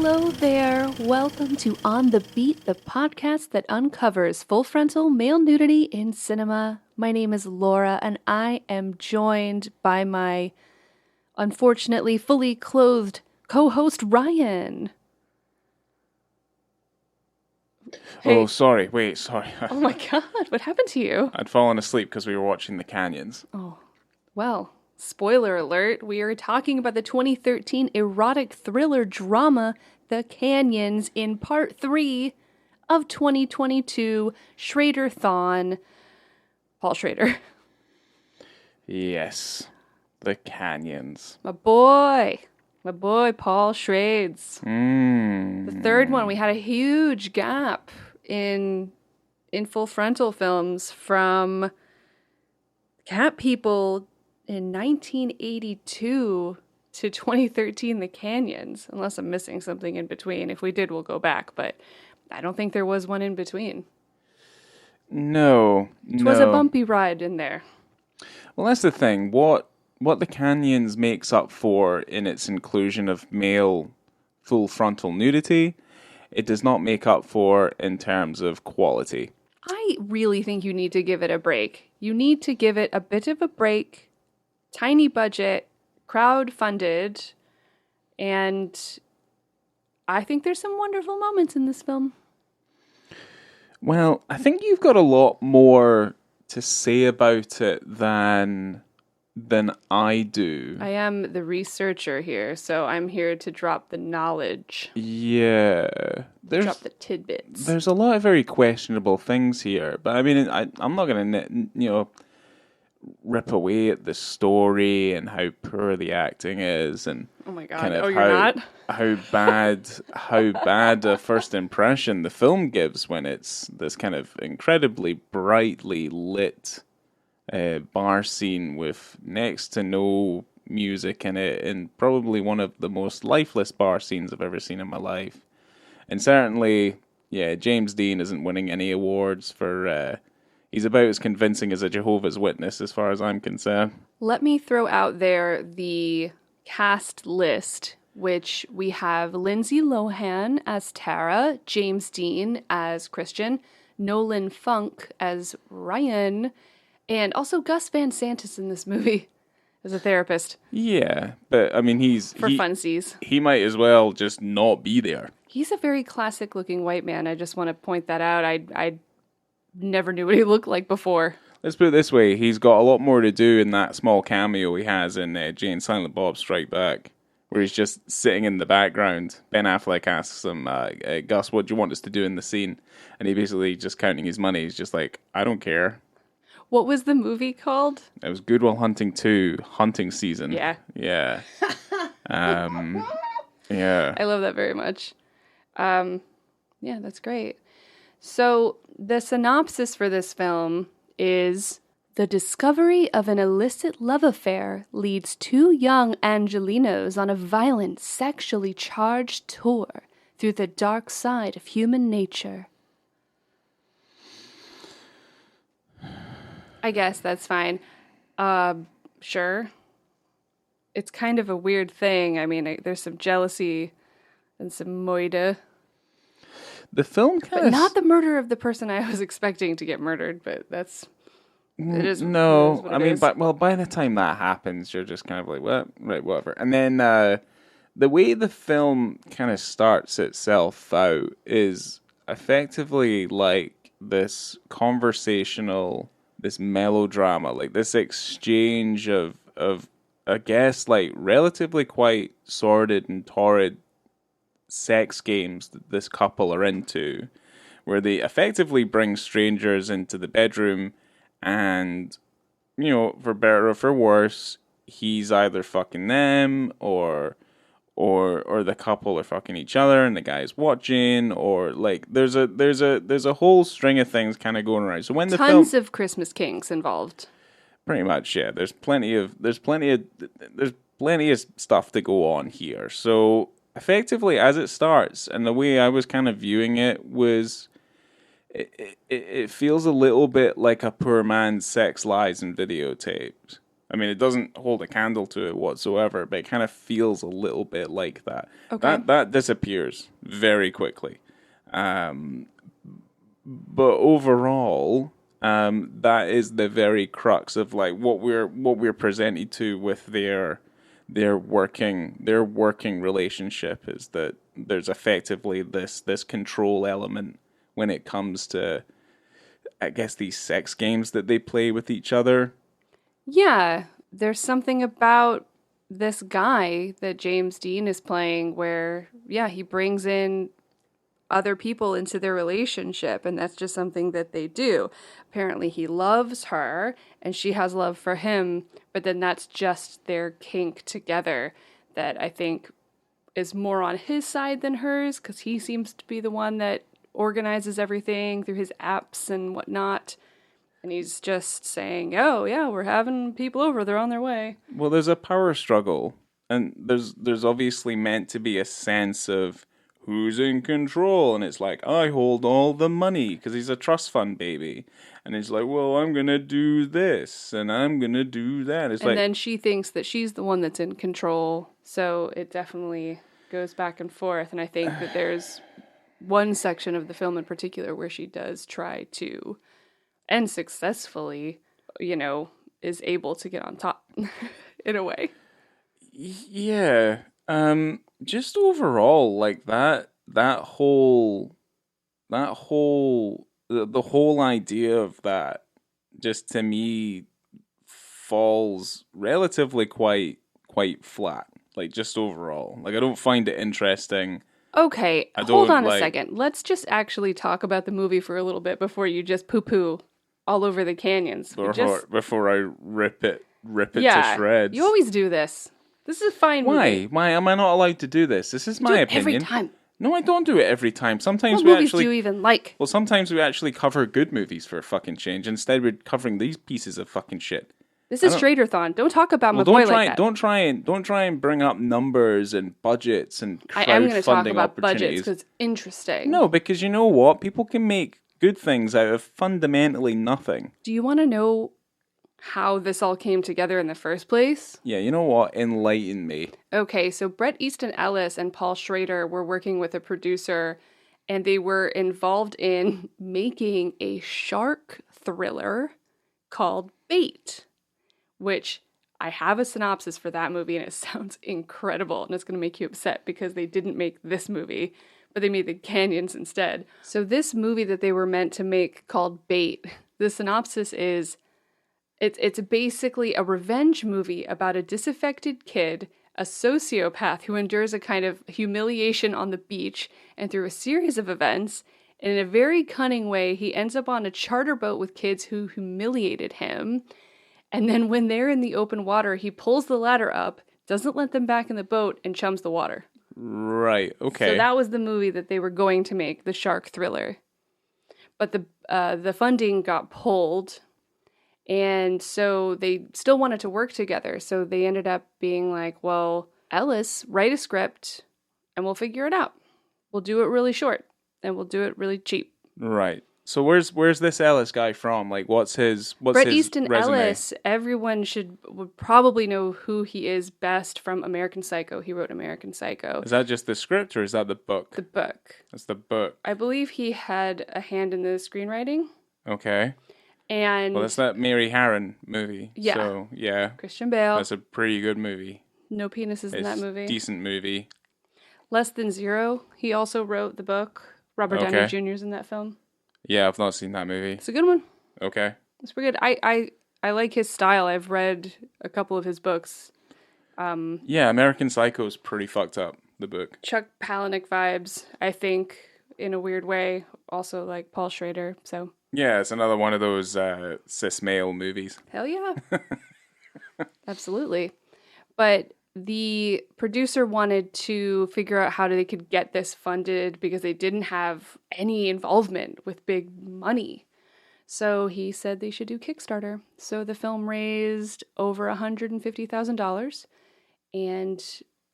Hello there. Welcome to On the Beat, the podcast that uncovers full frontal male nudity in cinema. My name is Laura, and I am joined by my unfortunately fully clothed co-host Ryan. Hey. Oh, sorry. Wait, sorry. Oh my god, what happened to you? I'd fallen asleep because we were watching the Canyons. Oh, well, spoiler alert, we are talking about the 2013 erotic thriller drama, The Canyons, in part 3 of 2022, Schrader-thon. Paul Schrader. Yes, the Canyons. My boy Paul Schrades. Mm. The third one, we had a huge gap in full frontal films from Cat People in 1982 to 2013, The Canyons, unless I'm missing something in between. If we did, we'll go back, but I don't think there was one in between. No. It was a bumpy ride in there. Well, that's the thing. What the Canyons makes up for in its inclusion of male full frontal nudity, it does not make up for in terms of quality. I really think you need to give it a break. You need to give it a bit of a break. Tiny budget, crowd-funded, and I think there's some wonderful moments in this film. Well, I think you've got a lot more to say about it than I do. I am the researcher here, so I'm here to drop the knowledge. Yeah. Drop the tidbits. There's a lot of very questionable things here, but I mean, I'm not going to, rip away at the story and how poor the acting is, and oh my god! kind of you're not. how bad a first impression the film gives when it's this kind of incredibly brightly lit bar scene with next to no music in it, and probably one of the most lifeless bar scenes I've ever seen in my life. And certainly, James Dean isn't winning any awards for. He's about as convincing as a Jehovah's Witness, as far as I'm concerned. Let me throw out there the cast list, which we have Lindsay Lohan as Tara, James Dean as Christian, Nolan Funk as Ryan, and also Gus Van Sant is in this movie as a therapist. Yeah, but I mean, for funsies. He might as well just not be there. He's a very classic-looking white man. I just want to point that out. I never knew what he looked like before. Let's put it this way. He's got a lot more to do in that small cameo he has in Jay and Silent Bob Strike Back, where he's just sitting in the background. Ben Affleck asks him, Gus, what do you want us to do in the scene? And he basically just counting his money. He's just like, I don't care. What was the movie called? It was Good Will Hunting 2, Hunting Season. Yeah. Yeah. Yeah. I love that very much. Yeah, that's great. So the synopsis for this film is: the discovery of an illicit love affair leads two young Angelinos on a violent, sexually charged tour through the dark side of human nature. I guess that's fine. Sure. It's kind of a weird thing. I mean, there's some jealousy and some moida. The film But not the murder of the person I was expecting to get murdered, but that's... It is. No, it is what I it mean, is. by the time that happens, you're just kind of like, well, right, whatever. And then the way the film kind of starts itself out is effectively like this conversational, this melodrama, like this exchange of I guess, like relatively quite sordid and torrid sex games that this couple are into, where they effectively bring strangers into the bedroom, and, for better or for worse, he's either fucking them or the couple are fucking each other and the guy's watching, or like there's a whole string of things kind of going around. So when the Tons of Christmas kinks involved. pretty much, yeah, there's plenty of stuff to go on here. So effectively, as it starts, and the way I was kind of viewing it was, it feels a little bit like a poor man's Sex, Lies, and Videotapes. I mean, it doesn't hold a candle to it whatsoever, but it kind of feels a little bit like that. Okay. That disappears very quickly. Um, but overall, that is the very crux of like what we're presented to with their working relationship, is that there's effectively this control element when it comes to, I guess, these sex games that they play with each other. Yeah, there's something about this guy that James Dean is playing where, yeah, he brings in other people into their relationship, and that's just something that they do. Apparently, he loves her, and she has love for him, but then that's just their kink together that I think is more on his side than hers, because he seems to be the one that organizes everything through his apps and whatnot. And he's just saying, oh, yeah, we're having people over. They're on their way. Well, there's a power struggle, and there's obviously meant to be a sense of who's in control, and it's like, I hold all the money because he's a trust fund baby, and he's like, well, I'm gonna do this and I'm gonna do that. It's And like, then she thinks that she's the one that's in control. So it definitely goes back and forth. And I think that there's one section of the film in particular where she does try to, and successfully, is able to get on top in a way. yeah, just overall, like the whole idea of that, just to me, falls relatively quite flat. Like, just overall, like, I don't find it interesting. Okay, I hold don't on a like second. Let's just actually talk about the movie for a little bit before you just poo-poo all over the canyons. before I rip it to Yeah, shreds. you always do this. This is a fine movie. Why am I not allowed to do this? This is Do my it every opinion. time. No, I don't do it every time. Sometimes What we movies actually do you even like? well, sometimes we actually cover good movies for a fucking change. Instead, we're covering these pieces of fucking shit. This is don't- Schrader-thon. Don't talk about my Well, boy like that. don't try and bring up numbers and budgets and I am going to talk crowdfunding about budgets opportunities. because it's interesting. No, because you know what? People can make good things out of fundamentally nothing. Do you want to know how this all came together in the first place? Yeah, you know what? Enlighten me. Okay, so Bret Easton Ellis and Paul Schrader were working with a producer, and they were involved in making a shark thriller called Bait, which I have a synopsis for that movie, and it sounds incredible, and it's going to make you upset because they didn't make this movie, but they made the Canyons instead. So this movie that they were meant to make called Bait, the synopsis is it's basically a revenge movie about a disaffected kid, a sociopath who endures a kind of humiliation on the beach, and through a series of events, in a very cunning way, he ends up on a charter boat with kids who humiliated him. And then when they're in the open water, he pulls the ladder up, doesn't let them back in the boat, and chums the water. Right. Okay. So that was the movie that they were going to make, the shark thriller. But the funding got pulled, and so they still wanted to work together. So they ended up being like, well, Ellis, write a script, and we'll figure it out. We'll do it really short, and we'll do it really cheap. Right. So where's this Ellis guy from? Like, what's his Bret Easton resume? Ellis, everyone would probably know who he is best from American Psycho. He wrote American Psycho. Is that just the script or is that the book? The book. That's the book. I believe he had a hand in the screenwriting. Okay. And Well, that's that Mary Harron movie. Yeah. So, yeah. Christian Bale. That's a pretty good movie. No penises in that movie. Decent movie. Less Than Zero. He also wrote the book. Robert Downey Jr. is in that film. Yeah, I've not seen that movie. It's a good one. Okay. It's pretty good. I like his style. I've read a couple of his books. Yeah, American Psycho's pretty fucked up, the book. Chuck Palahniuk vibes, I think, in a weird way. Also like Paul Schrader, so. Yeah, it's another one of those cis male movies. Hell yeah. Absolutely. But the producer wanted to figure out how they could get this funded because they didn't have any involvement with big money. So he said they should do Kickstarter. So the film raised over $150,000. And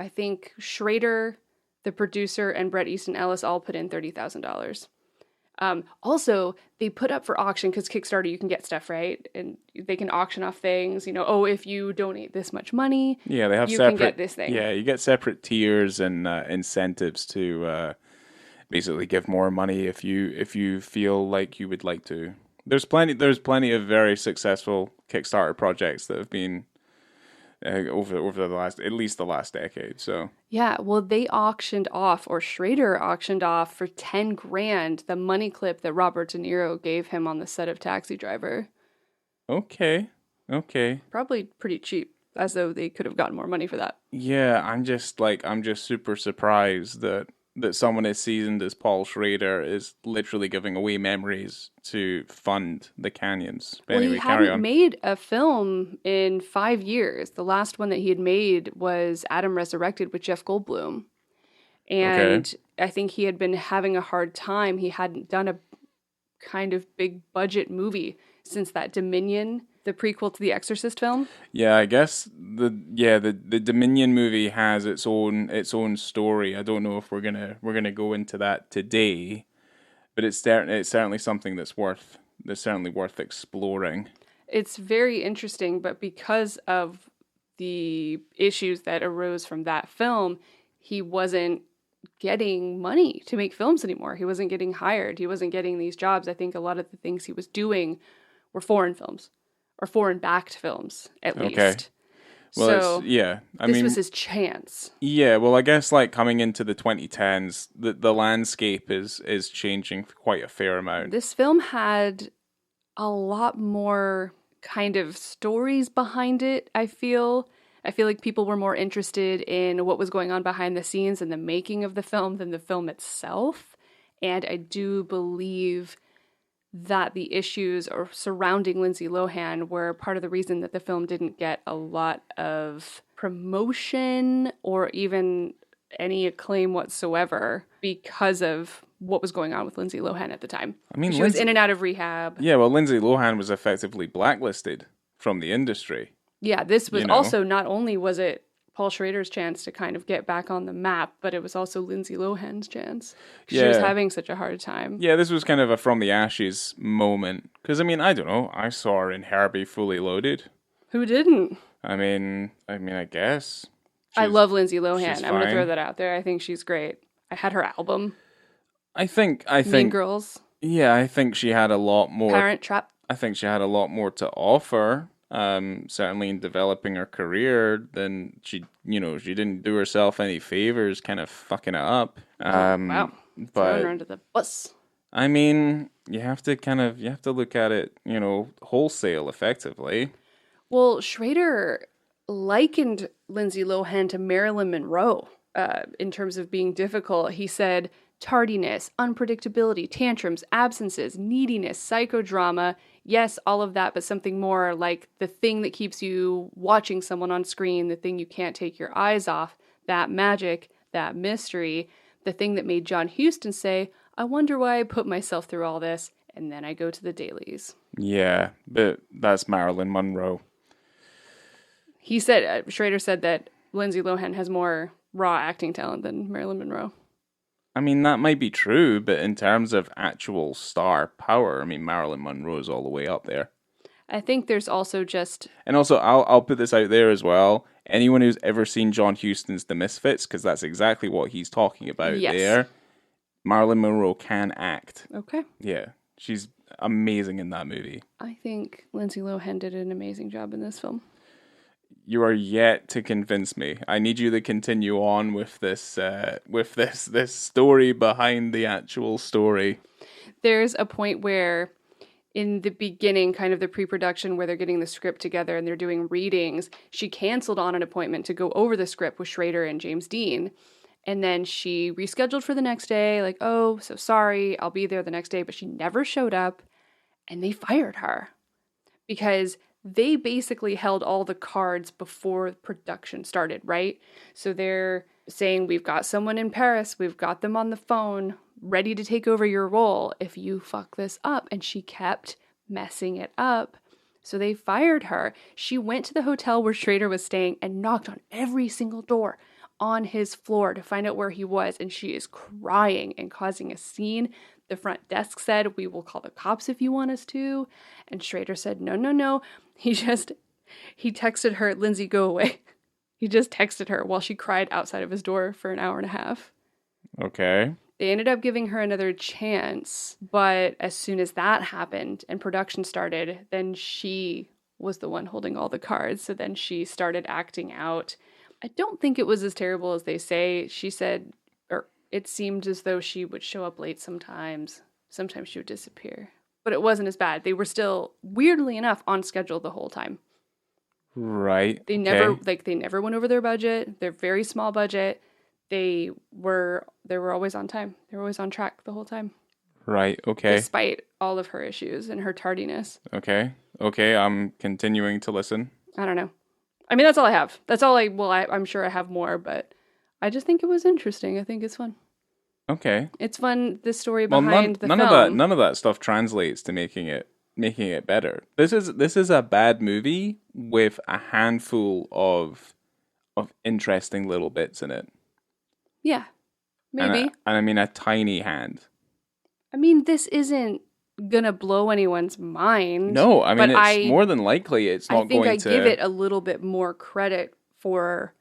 I think Schrader, the producer, and Bret Easton Ellis all put in $30,000. Also, they put up for auction because Kickstarter, you can get stuff, right? And they can auction off things. Oh, if you donate this much money, Yeah, they have you separate. can get this thing. Yeah, you get separate tiers and incentives to basically give more money if you feel like you would like to. There's plenty of very successful Kickstarter projects that have been over the last, at least the last decade. So Yeah, well, they auctioned off, or Schrader auctioned off for 10 grand the money clip that Robert De Niro gave him on the set of Taxi Driver. okay. Probably pretty cheap, as though they could have gotten more money for that. Yeah, I'm just super surprised that someone as seasoned as Paul Schrader is literally giving away memories to fund the canyons. But Well, anyway, he carry hadn't on. made a film in 5 years. The last one that he had made was Adam Resurrected with Jeff Goldblum. Okay. And I think he had been having a hard time. He hadn't done a kind of big budget movie since that Dominion, the prequel to the Exorcist film. Yeah, I guess the Dominion movie has its own story. I don't know if we're gonna go into that today, but it's certainly something that's certainly worth exploring. It's very interesting, but because of the issues that arose from that film, he wasn't getting money to make films anymore. He wasn't getting hired. He wasn't getting these jobs. I think a lot of the things he was doing were foreign films or foreign backed films, at Okay. least. Well, So this was his chance. yeah. Well, I guess like coming into the 2010s, the landscape is changing quite a fair amount. This film had a lot more kind of stories behind it, I feel. I feel like people were more interested in what was going on behind the scenes and the making of the film than the film itself. And I do believe that the issues surrounding Lindsay Lohan were part of the reason that the film didn't get a lot of promotion or even any acclaim whatsoever because of what was going on with Lindsay Lohan at the time. I mean, she was in and out of rehab. Yeah, well, Lindsay Lohan was effectively blacklisted from the industry. Yeah, this was You know. also, not only was it Paul Schrader's chance to kind of get back on the map, but it was also Lindsay Lohan's chance. She was Yeah. having such a hard time. Yeah, this was kind of a from the ashes moment. Because, I mean, I don't know. I saw her in Herbie Fully Loaded. Who didn't? I guess. I She's- love Lindsay she's Lohan. I'm going to fine. throw that out there. I think she's great. I had her album, I think, Mean Girls, yeah, I think she had a lot more. Parent Trap. I think she had a lot more to offer. Certainly in developing her career than she didn't do herself any favors, kind of fucking it up. Wow. Throwing But her under the bus. I mean, you have to look at it, wholesale effectively. Well, Schrader likened Lindsay Lohan to Marilyn Monroe in terms of being difficult. He said tardiness, unpredictability, tantrums, absences, neediness, psychodrama. Yes, all of that, but something more like the thing that keeps you watching someone on screen, the thing you can't take your eyes off, that magic, that mystery, the thing that made John Huston say, I wonder why I put myself through all this, and then I go to the dailies. Yeah, but that's Marilyn Monroe. He said, Schrader said that Lindsay Lohan has more raw acting talent than Marilyn Monroe. I mean, that might be true, but in terms of actual star power, I mean, Marilyn Monroe is all the way up there. I think there's also just... And also, I'll put this out there as well. Anyone who's ever seen John Huston's The Misfits, because that's exactly what he's talking about there, Marilyn Monroe can act. Okay. Yeah, she's amazing in that movie. I think Lindsay Lohan did an amazing job in this film. You are yet to convince me. I need you to continue on with this story behind the actual story. There's a point where in the beginning, kind of the pre-production where they're getting the script together and they're doing readings, she canceled on an appointment to go over the script with Schrader and James Dean. And then she rescheduled for the next day, like, oh, so sorry, I'll be there the next day. But she never showed up, and they fired her because they basically held all the cards before production started, right? So they're saying, we've got someone in Paris, we've got them on the phone, ready to take over your role if you fuck this up. And she kept messing it up. So they fired her. She went to the hotel where Schrader was staying and knocked on every single door on his floor to find out where he was. And she is crying and causing a scene. The front desk said, we will call the cops if you want us to. And Schrader said, no, no, no. He texted her, Lindsay, go away. He just texted her while she cried outside of his door for an hour and a half. Okay. They ended up giving her another chance, but as soon as that happened and production started, then she was the one holding all the cards. So then she started acting out. I don't think it was as terrible as they say. She said, or it seemed as though she would show up late sometimes. Sometimes she would disappear. But it wasn't as bad. They were still, weirdly enough, on schedule the whole time. Right. They never went over their budget. They're very small budget. They were always on time. They were always on track the whole time. Right, okay. Despite all of her issues and her tardiness. Okay, I'm continuing to listen. I don't know. I mean, that's all I have. That's all I'm sure I have more, but I just think it was interesting. I think it's fun. Okay. It's fun, the story behind the film. None of that stuff translates to making it better. This is a bad movie with a handful of interesting little bits in it. Yeah, maybe. And I mean a tiny hand. I mean, this isn't gonna blow anyone's mind. No, I mean, it's more than likely it's not going to... I think I give it a little bit more credit for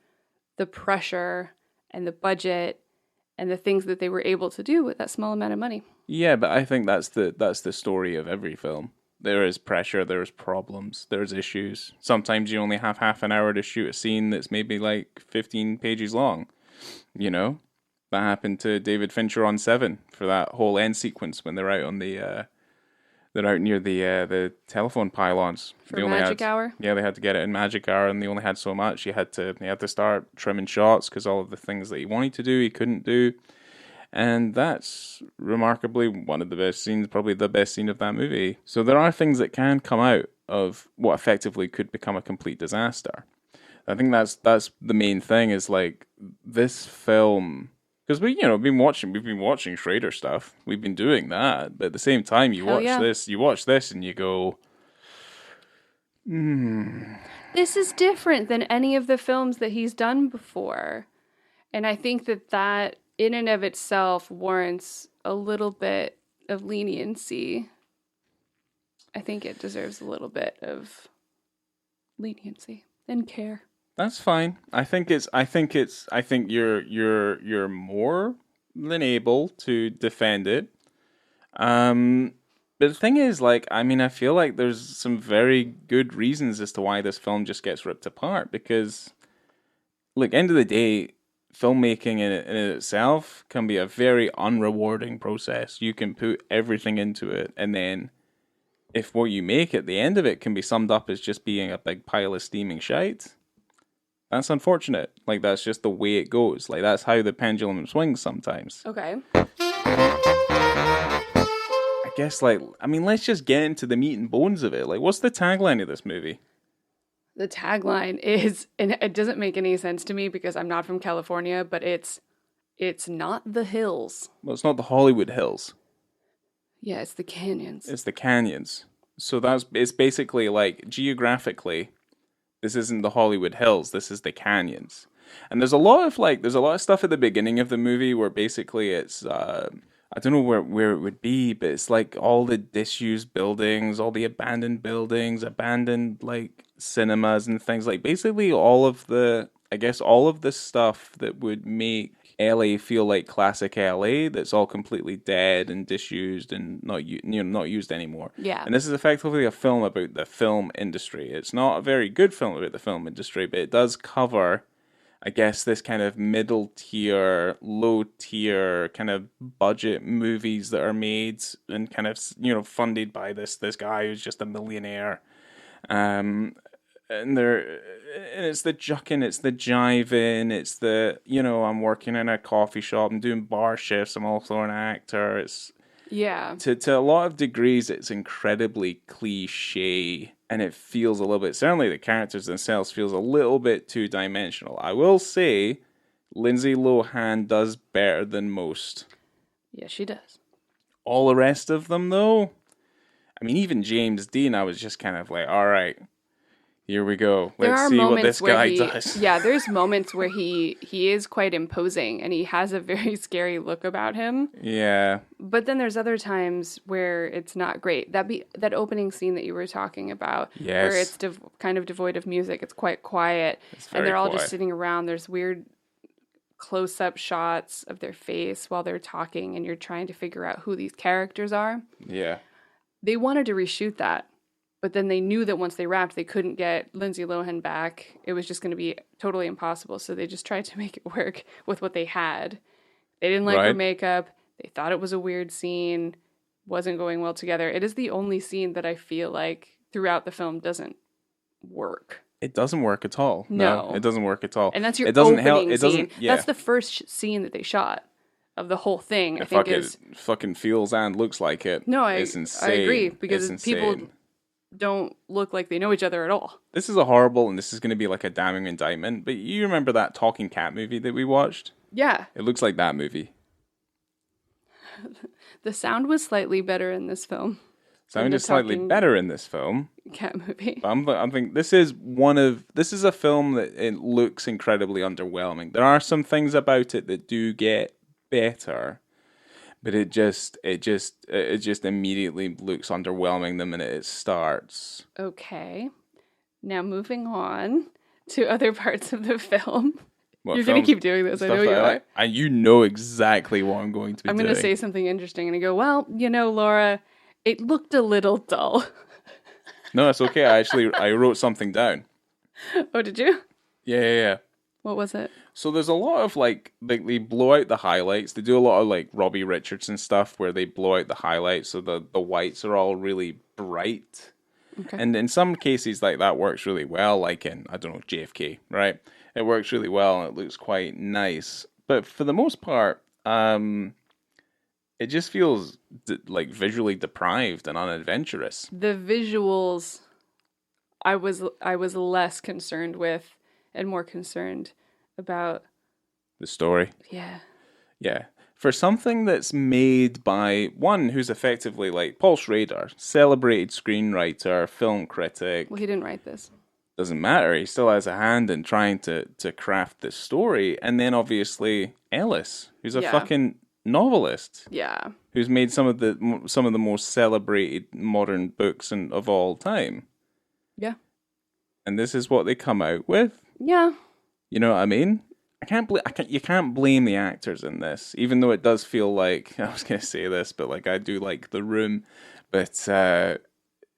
the pressure and the budget and the things that they were able to do with that small amount of money. Yeah, but I think that's the story of every film. There is pressure, there's problems, there's issues. Sometimes you only have half an hour to shoot a scene that's maybe like 15 pages long. You know, that happened to David Fincher on Seven for that whole end sequence when they're out on they're out near the telephone pylons. For Magic Hour? Yeah, they had to get it in Magic Hour, and they only had so much. They had to start trimming shots because all of the things that he wanted to do, he couldn't do. And that's remarkably one of the best scenes, probably the best scene of that movie. So there are things that can come out of what effectively could become a complete disaster. I think that's the main thing is like this film, because we've been watching Schrader stuff. We've been doing that, but at the same time, you watch this, and you go, This is different than any of the films that he's done before, and I think that in and of itself warrants a little bit of leniency. I think it deserves a little bit of leniency and care. That's fine. I think you're more than able to defend it. But the thing is, like, I mean, I feel like there's some very good reasons as to why this film just gets ripped apart. Because, look, end of the day, filmmaking in itself can be a very unrewarding process. You can put everything into it, and then if what you make at the end of it can be summed up as just being a big pile of steaming shite, that's unfortunate. Like, that's just the way it goes. Like, that's how the pendulum swings sometimes. Okay. I guess, like, I mean, let's just get into the meat and bones of it. Like, what's the tagline of this movie? The tagline is, and it doesn't make any sense to me because I'm not from California, but it's not the hills. Well, it's not the Hollywood Hills. Yeah, it's the canyons. It's the canyons. So it's basically like, geographically, this isn't the Hollywood Hills, this is the canyons. And there's a lot of stuff at the beginning of the movie where basically it's, I don't know where it would be, but it's like all the disused buildings, all the abandoned buildings, abandoned like cinemas and things, like basically all of the stuff that would make LA feel like classic LA, that's all completely dead and disused and not used anymore. Yeah. And this is effectively a film about the film industry. It's not a very good film about the film industry, but it does cover, I guess, this kind of middle tier, low tier kind of budget movies that are made and kind of, funded by this guy who's just a millionaire. And it's the jucking, it's the jiving, it's the, I'm working in a coffee shop, I'm doing bar shifts, I'm also an actor. It's, yeah. To a lot of degrees, it's incredibly cliche, and it feels a little bit, certainly the characters themselves feels a little bit two-dimensional. I will say, Lindsay Lohan does better than most. Yeah, she does. All the rest of them, though, I mean, even James Dean, I was just kind of like, all right, Here we go. There Let's are see what moments this where guy he, does. yeah, there's moments where he is quite imposing and he has a very scary look about him. Yeah. But then there's other times where it's not great. That opening scene that you were talking about, Yes. where it's kind of devoid of music. It's quite quiet, and they're all just sitting around. There's weird close-up shots of their face while they're talking, and you're trying to figure out who these characters are. Yeah. They wanted to reshoot that, but then they knew that once they wrapped, they couldn't get Lindsay Lohan back. It was just going to be totally impossible. So they just tried to make it work with what they had. They didn't like her makeup. They thought it was a weird scene. Wasn't going well together. It is the only scene that I feel like throughout the film doesn't work. It doesn't work at all. No, it doesn't work at all. And that's your opening scene. Yeah. That's the first scene that they shot of the whole thing. I think it fucking feels and looks like it. No, it's insane. I agree because people don't look like they know each other at all. This is a horrible, and this is going to be like a damning indictment. But you remember that talking cat movie that we watched? Yeah, it looks like that movie. The sound was slightly better in this film. Sound is slightly better in this film. Cat movie. But I think this is a film that it looks incredibly underwhelming. There are some things about it that do get better, but it just immediately looks underwhelming the minute it starts. Okay, now moving on to other parts of the film. You're going to keep doing this. I know you are. And you know exactly what I'm going to be doing. I'm going to say something interesting and I go, well, Laura, it looked a little dull. No, it's okay. I wrote something down. Oh, did you? Yeah. What was it? So there's a lot of they blow out the highlights. They do a lot of Robbie Richardson stuff where they blow out the highlights so the whites are all really bright. Okay. And in some cases that works really well, like in, I don't know, JFK, right? It works really well and it looks quite nice. But for the most part, it just feels visually deprived and unadventurous. The visuals, I was less concerned with and more concerned about the story. Yeah. For something that's made by one who's effectively Paul Schrader, celebrated screenwriter, film critic. Well, he didn't write this. Doesn't matter. He still has a hand in trying to craft this story. And then obviously Ellis, who's a fucking novelist. Yeah. Who's made some of the most celebrated modern books of all time. Yeah. And this is what they come out with. Yeah. You know what I mean? You can't blame the actors in this, even though it does feel like, I was gonna say this, but I do like The Room, but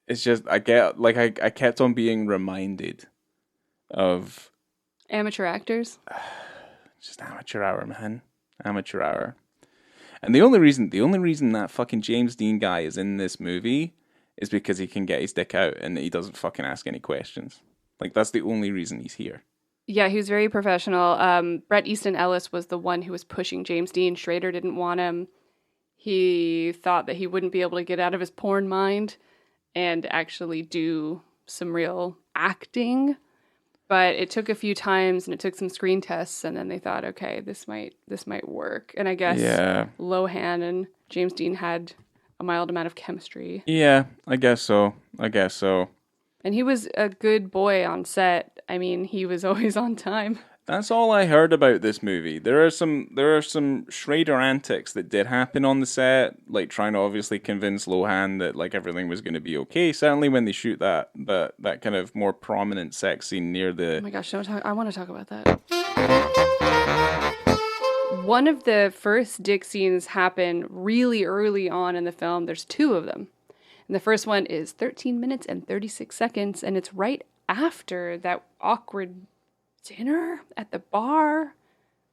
it's just I kept on being reminded of amateur actors. Just amateur hour, man. Amateur hour. And the only reason that fucking James Dean guy is in this movie is because he can get his dick out and he doesn't fucking ask any questions. That's the only reason he's here. Yeah, he was very professional. Bret Easton Ellis was the one who was pushing James Dean. Schrader didn't want him. He thought that he wouldn't be able to get out of his porn mind and actually do some real acting. But it took a few times and it took some screen tests and then they thought, okay, this might work. And I guess Lohan and James Dean had a mild amount of chemistry. Yeah, I guess so. And he was a good boy on set. I mean, he was always on time. That's all I heard about this movie. There are some Schrader antics that did happen on the set, trying to obviously convince Lohan that everything was going to be okay. Certainly when they shoot that kind of more prominent sex scene near the. Oh my gosh! I want to talk about that. One of the first dick scenes happen really early on in the film. There's two of them, and the first one is 13 minutes and 36 seconds, and it's right after that awkward dinner at the bar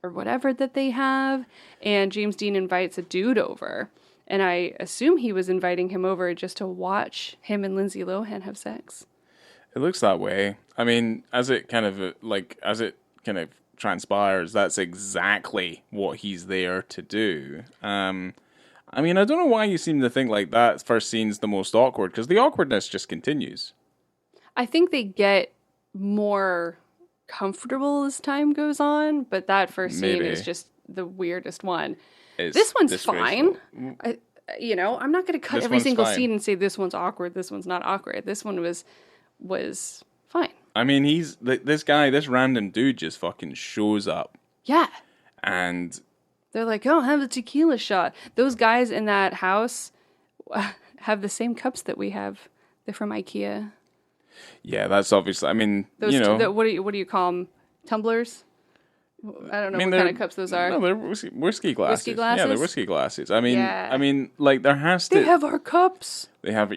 or whatever that they have, and James Dean invites a dude over, and I assume he was inviting him over just to watch him and Lindsay Lohan have sex. It looks that way. I mean, as it kind of transpires, that's exactly what he's there to do. I mean, I don't know why you seem to think that first scene's the most awkward, because the awkwardness just continues. I think they get more comfortable as time goes on, but that first scene is just the weirdest one. This one's fine. I'm not going to cut every single scene and say this one's awkward, this one's not awkward. This one was fine. I mean, this guy, this random dude just fucking shows up. Yeah. And they're like, oh, have a tequila shot. Those guys in that house have the same cups that we have. They're from IKEA. Yeah, that's obviously, I mean, those what do you call them? Tumblers? I don't know what kind of cups those are. No, they're whiskey glasses. Whiskey glasses? Yeah, they're whiskey glasses. I mean, Yeah. I mean, like there has to. They have our cups. They have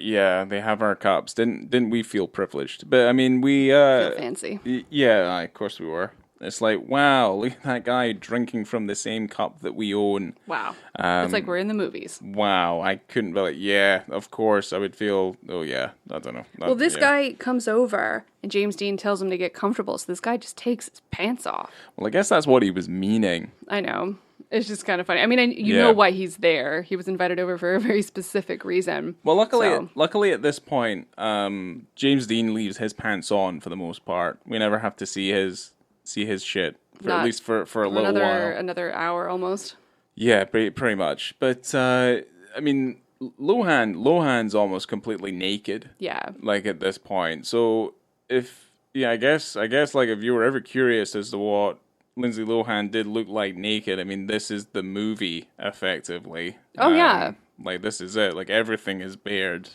our cups. Didn't we feel privileged? But I mean, we Feel fancy. Yeah, of course we were. It's like, wow, look at that guy drinking from the same cup that we own. Wow. It's like we're in the movies. Wow, I couldn't believe. Yeah, of course, I would feel. Oh yeah, I don't know. Well, this guy comes over and James Dean tells him to get comfortable, so this guy just takes his pants off. Well, I guess that's what he was meaning. I know. It's just kind of funny. I mean, you know why he's there. He was invited over for a very specific reason. Well, luckily at this point, James Dean leaves his pants on for the most part. We never have to see his shit at least for a little while. Another hour almost. Yeah, pretty much. But I mean, Lohan's almost completely naked. Yeah. Like at this point. So I guess like if you were ever curious as to what Lindsay Lohan did look like naked, I mean, this is the movie effectively. Oh yeah. Like this is it. Like everything is bared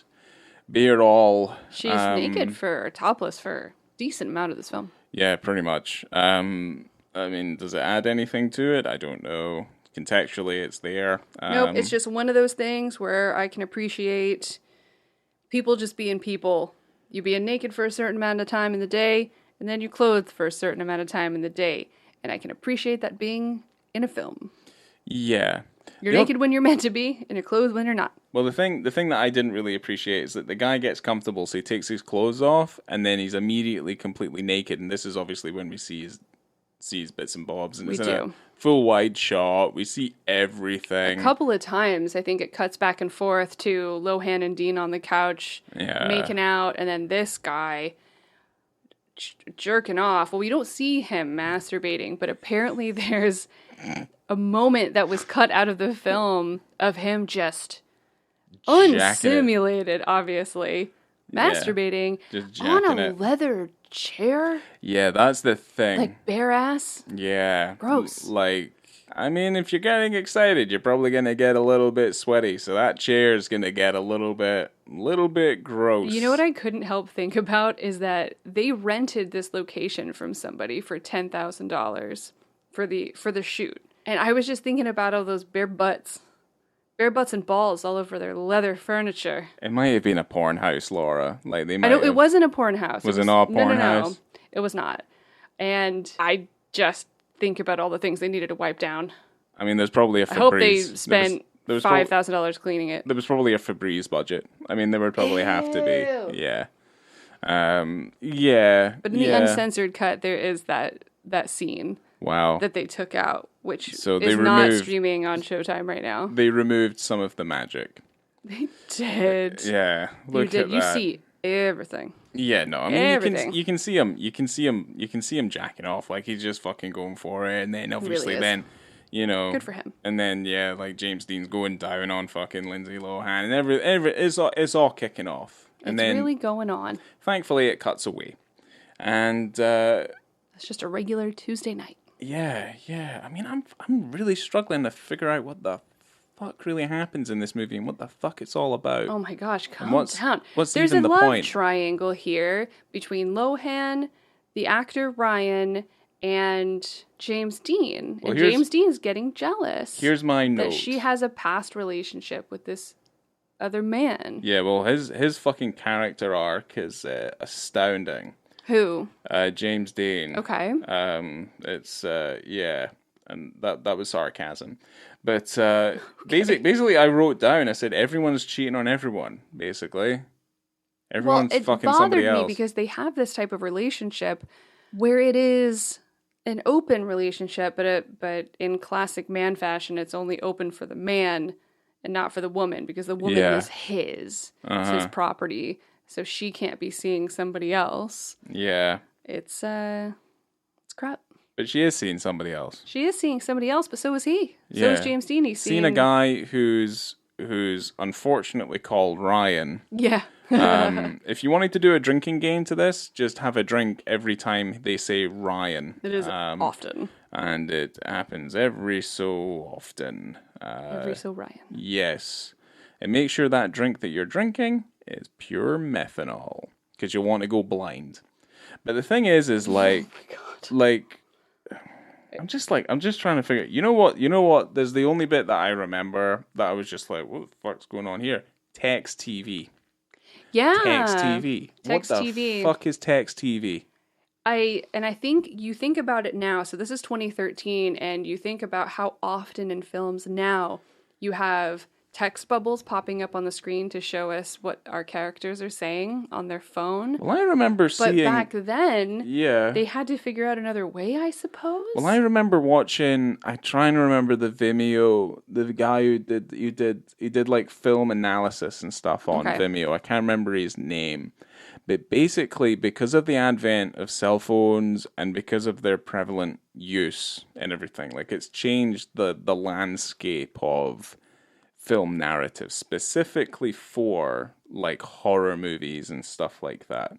all. She's naked topless for a decent amount of this film. Yeah, pretty much. I mean, does it add anything to it? I don't know. Contextually, it's there. Nope, it's just one of those things where I can appreciate people just being people. You being naked for a certain amount of time in the day, and then you clothed for a certain amount of time in the day. And I can appreciate that being in a film. Yeah. You're naked when you're meant to be, and you're clothed when you're not. Well, the thing that I didn't really appreciate is that the guy gets comfortable, so he takes his clothes off, and then he's immediately completely naked. And this is obviously when we see his bits and bobs, and it's in a full wide shot. We see everything. A couple of times, I think it cuts back and forth to Lohan and Dean on the couch making out, and then this guy jerking off. Well, we don't see him masturbating, but apparently there's a moment that was cut out of the film of him just unsimulated, obviously, masturbating on a leather chair. Yeah, that's the thing. Like bare ass. Yeah. Gross. Like, I mean, if you're getting excited, you're probably going to get a little bit sweaty, so that chair is going to get a little bit gross. You know what I couldn't help think about is that they rented this location from somebody for $10,000 for the shoot. And I was just thinking about all those bare butts and balls all over their leather furniture. It might have been a porn house, Laura. Like they might. I know it wasn't a porn house. Was it not a porn house? No, it was not. And I just think about all the things they needed to wipe down. I mean, there's probably a Febreze. I hope they spent $5,000 cleaning it. There was probably a Febreze budget. I mean, there would probably have to be. Yeah. Yeah. But in the uncensored cut, there is that scene. Wow. That they took out, which is removed, not streaming on Showtime right now. They removed some of the magic. They did. Yeah. Look at that. You see everything. Yeah, no, I mean everything. you can see him jacking off, like he's just fucking going for it, and then obviously really good for him. And then like James Dean's going down on fucking Lindsay Lohan, and it's all kicking off. And it's then really going on. Thankfully, it cuts away, and it's just a regular Tuesday night. Yeah. I mean, I'm really struggling to figure out what the fuck really happens in this movie and what the fuck it's all about. Oh my gosh, calm down. What's There's even a the love point? triangle here between Lohan, the actor Ryan, and James Dean. Well, and James Dean's getting jealous. Here's my note. That she has a past relationship with this other man. Yeah, well, his fucking character arc is astounding. Who? James Dean. Okay. It's and that was sarcasm, but basically, I wrote down. I said everyone's cheating on everyone. Basically, everyone's fucking somebody else. It bothered me because they have this type of relationship where it is an open relationship, but in classic man fashion, it's only open for the man and not for the woman because the woman is his. It's his property. So she can't be seeing somebody else. Yeah. It's crap. But she is seeing somebody else. She is seeing somebody else, but so is he. Yeah. So is James Dean. He's seeing a guy who's unfortunately called Ryan. Yeah. If you wanted to do a drinking game to this, just have a drink every time they say Ryan. It is often. And it happens every so often. Every so Ryan. Yes. And make sure that drink that you're drinking is pure methanol, because you'll want to go blind. But the thing is like, Oh my God. like, I'm just trying to figure. You know what? There's the only bit that I remember that I was just like, what the fuck's going on here? Text TV. Yeah. Text TV. Text What the TV. fuck is text TV? I think you think about it now. So this is 2013, and you think about how often in films now you have text bubbles popping up on the screen to show us what our characters are saying on their phone. Well, I remember But seeing. back then, Yeah. they had to figure out another way, I suppose. Well, I remember watching. I try and remember the Vimeo. The guy who did like film analysis and stuff on Okay. Vimeo. I can't remember his name, but basically, because of the advent of cell phones and because of their prevalent use and everything, like it's changed the landscape of film narrative, specifically for like horror movies and stuff like that.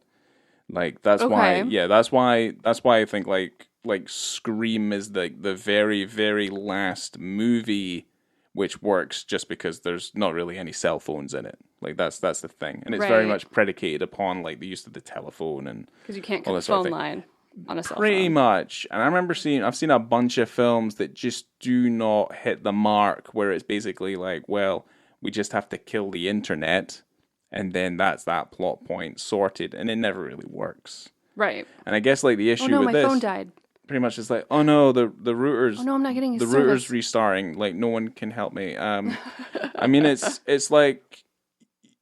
Like that's why, Okay. yeah, that's why I think like Scream is the very very last movie which works just because there's not really any cell phones in it. Like that's the thing, and it's very Right. much predicated upon like the use of the telephone and Because you can't all cut the that sort of phone thing. line on a cell Pretty phone. much. And I remember I've seen a bunch of films that just do not hit the mark, where it's basically like, well, we just have to kill the internet, and then that's that plot point sorted, and it never really works. Right. And I guess like the issue Oh no, with my this phone died. pretty much is like, oh no, the router's Oh no, I'm not getting a the service. router's restarting, like no one can help me. I mean it's like,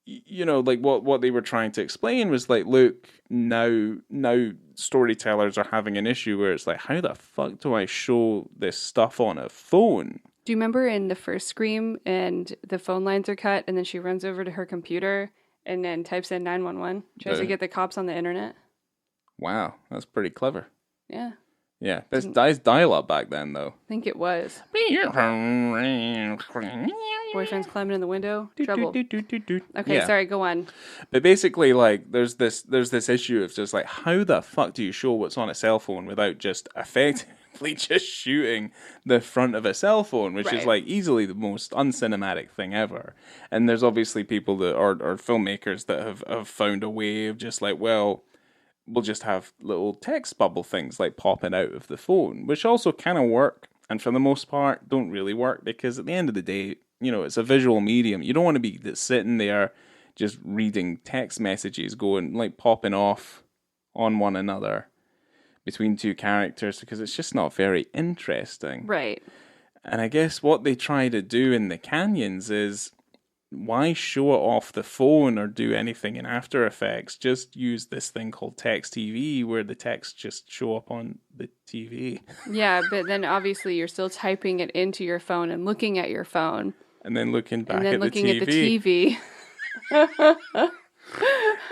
you know, like what they were trying to explain was like, look, now storytellers are having an issue where it's like, how the fuck do I show this stuff on a phone? Do you remember in the first Scream and the phone lines are cut and then she runs over to her computer and then types in 911, tries to get the cops on the internet? Wow, that's pretty clever. Yeah, Yeah, that's dial-up back then though. I think it was. Boyfriend's climbing in the window. Trouble. Okay, Yeah. sorry, go on. But basically, like, there's this issue of just like, how the fuck do you show what's on a cell phone without just effectively just shooting the front of a cell phone, which is Right. like easily the most uncinematic thing ever. And there's obviously people that are filmmakers that have found a way of just like, well, we'll just have little text bubble things like popping out of the phone, which also kind of work, and for the most part don't really work, because at the end of the day, you know, it's a visual medium. You don't want to be sitting there just reading text messages going like popping off on one another between two characters, because it's just not very interesting. Right. And I guess what they try to do in the canyons is, why show it off the phone or do anything in After Effects? Just use this thing called text TV, where the text just show up on the TV. Yeah, but then obviously you're still typing it into your phone and looking at your phone And then looking back and then at looking the at the TV.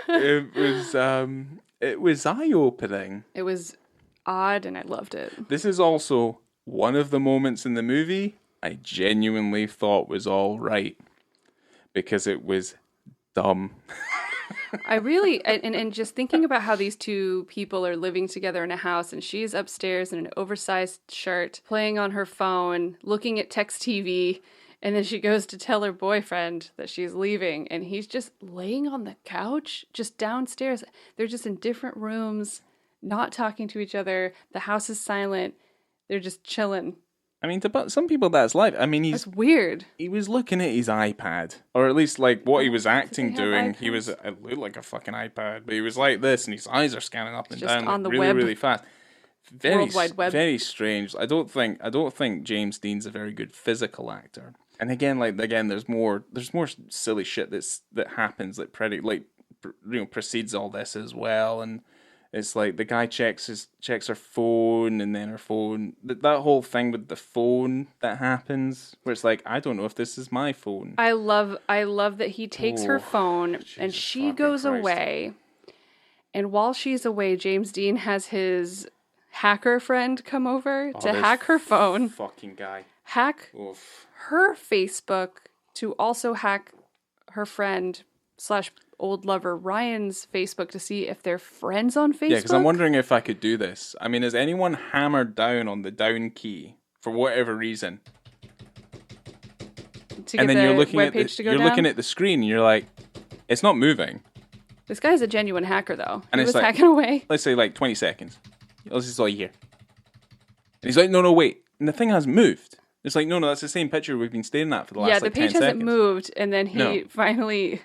It was eye-opening. It was odd and I loved it. This is also one of the moments in the movie I genuinely thought was all right, because it was dumb. I really, and just thinking about how these two people are living together in a house and she's upstairs in an oversized shirt, playing on her phone, looking at text TV, and then she goes to tell her boyfriend that she's leaving and he's just laying on the couch, just downstairs. They're just in different rooms, not talking to each other. The house is silent. They're just chilling. I mean, to some people that's life. I mean, That's weird. he was looking at his iPad, or at least like what he was acting they have doing. He was, iPads? it looked like a fucking iPad, but he was like this, and his eyes are scanning up and Just down on like, the really, web. really fast. Very, World Wide Web. very strange. I don't think James Dean's a very good physical actor. And again, there's more silly shit that happens that precedes all this as well, and. It's like the guy checks her phone, and then her phone. That whole thing with the phone that happens, where it's like, I don't know if this is my phone. I love that he takes her phone and Jesus she fucking goes Christ. away. And while she's away, James Dean has his hacker friend come over to this hack her phone, Fucking guy. hack Oof. her Facebook to also hack her friend / old lover Ryan's Facebook to see if they're friends on Facebook. Yeah, because I'm wondering if I could do this. I mean, is anyone hammered down on the down key for whatever reason? To And get then the you're looking at webpage to go you're down. looking at the screen and you're like, it's not moving. This guy's a genuine hacker, though. And He it's was like- hacking away. Let's say like 20 seconds. Let's just all here. And he's like, no, wait. And the thing hasn't moved. It's like, no, that's the same picture we've been staring at for the last Yeah, like the 10 page seconds. hasn't moved, and then he finally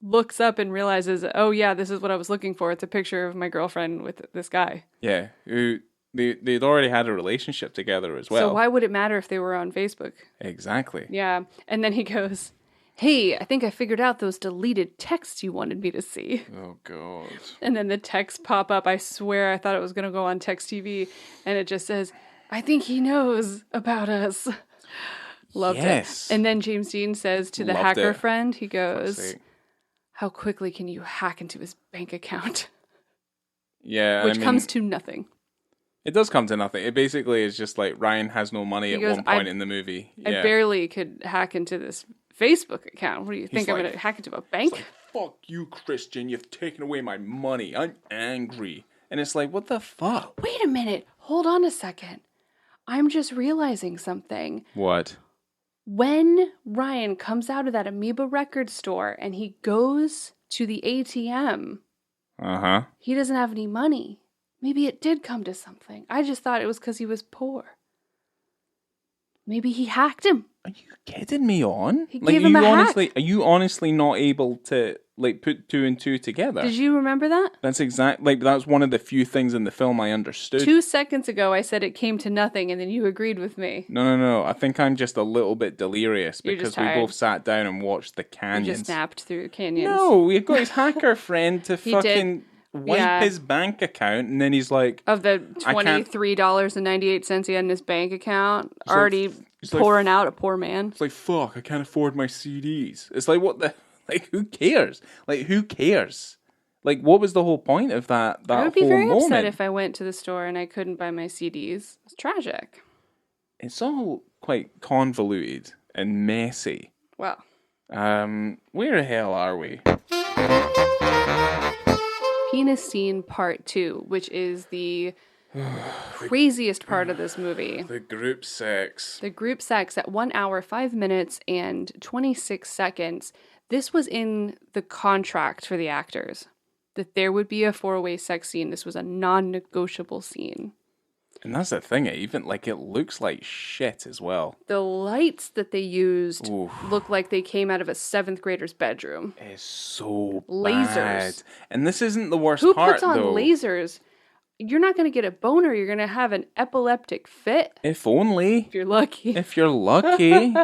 looks up and realizes, oh yeah, this is what I was looking for. It's a picture of my girlfriend with this guy. Yeah, who they'd already had a relationship together as well. So why would it matter if they were on Facebook? Exactly. Yeah, and then he goes, hey, I think I figured out those deleted texts you wanted me to see. Oh, God. And then the texts pop up. I swear I thought it was going to go on Text TV, and it just says, I think he knows about us. Loved Yes. it. And then James Dean says to the Loved hacker it. friend, he Fuck's goes, sake. how quickly can you hack into his bank account? Yeah, Which I mean, comes to nothing. it does come to nothing. It basically is just like Ryan has no money at goes, one point in the movie. I Yeah. barely could hack into this Facebook account. What do you think? I'm like- going to hack into a bank? It's like, fuck you, Christian. You've taken away my money. I'm angry. And it's like, what the fuck? Wait a minute. Hold on a second. I'm just realizing something. What? When Ryan comes out of that Amoeba record store and he goes to the ATM, Uh-huh. he doesn't have any money. Maybe it did come to something. I just thought it was because he was poor. Maybe he hacked him. Are you kidding me on? He Like, gave him a hack. Are you honestly not able to like put two and two together? Did you remember that? That's one of the few things in the film I understood. 2 seconds ago, I said it came to nothing, and then you agreed with me. No. I think I'm just a little bit delirious You're because just we tired. both sat down and watched the You canyons. just snapped through canyons. No, we've got his hacker friend to He did. fucking wipe Yeah. his bank account, and then he's like, Of the I can't- $23.98 he had in his bank account, like- already it's like- pouring out, a poor man. it's like, fuck, I can't afford my CDs. It's like, what the, like, who cares? Like, who cares? Like, what was the whole point of that I would whole be very moment? upset if I went to the store and I couldn't buy my CDs. It's tragic. It's all quite convoluted and messy. Well, Where the hell are we? penis scene part 2, which is the craziest part of this movie. The group sex. The group sex at 1 hour, 5 minutes, and 26 seconds. This was in the contract for the actors, that there would be a 4-way sex scene. This was a non-negotiable scene. And that's the thing, it looks like shit as well. The lights that they used Oof. look like they came out of a 7th grader's bedroom. It's so Lasers. bad. And this isn't the worst Who part, puts on though. lasers? You're not going to get a boner. You're going to have an epileptic fit If only. if you're lucky. If you're lucky.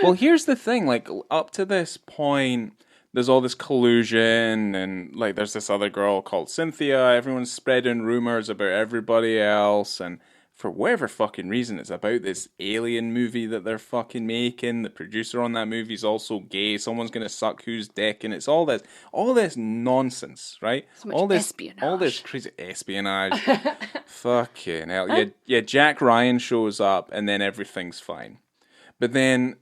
Well, here's the thing. Like, up to this point, there's all this collusion, and, like, there's this other girl called Cynthia. Everyone's spreading rumors about everybody else, and for whatever fucking reason, it's about this alien movie that they're fucking making. The producer on that movie is also gay. Someone's gonna suck whose dick, and it's all this nonsense, right? So much all this espionage. crazy espionage. Fucking hell. Yeah, Jack Ryan shows up, and then everything's fine. But then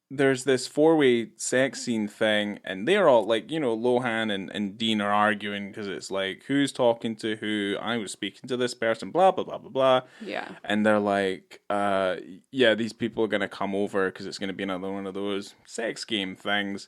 there's this 4-way sex scene thing, and they're all like, Lohan and Dean are arguing because it's like, who's talking to who? I was speaking to this person, blah, blah, blah, blah, blah. Yeah. And they're like, yeah, these people are going to come over because it's going to be another one of those sex game things.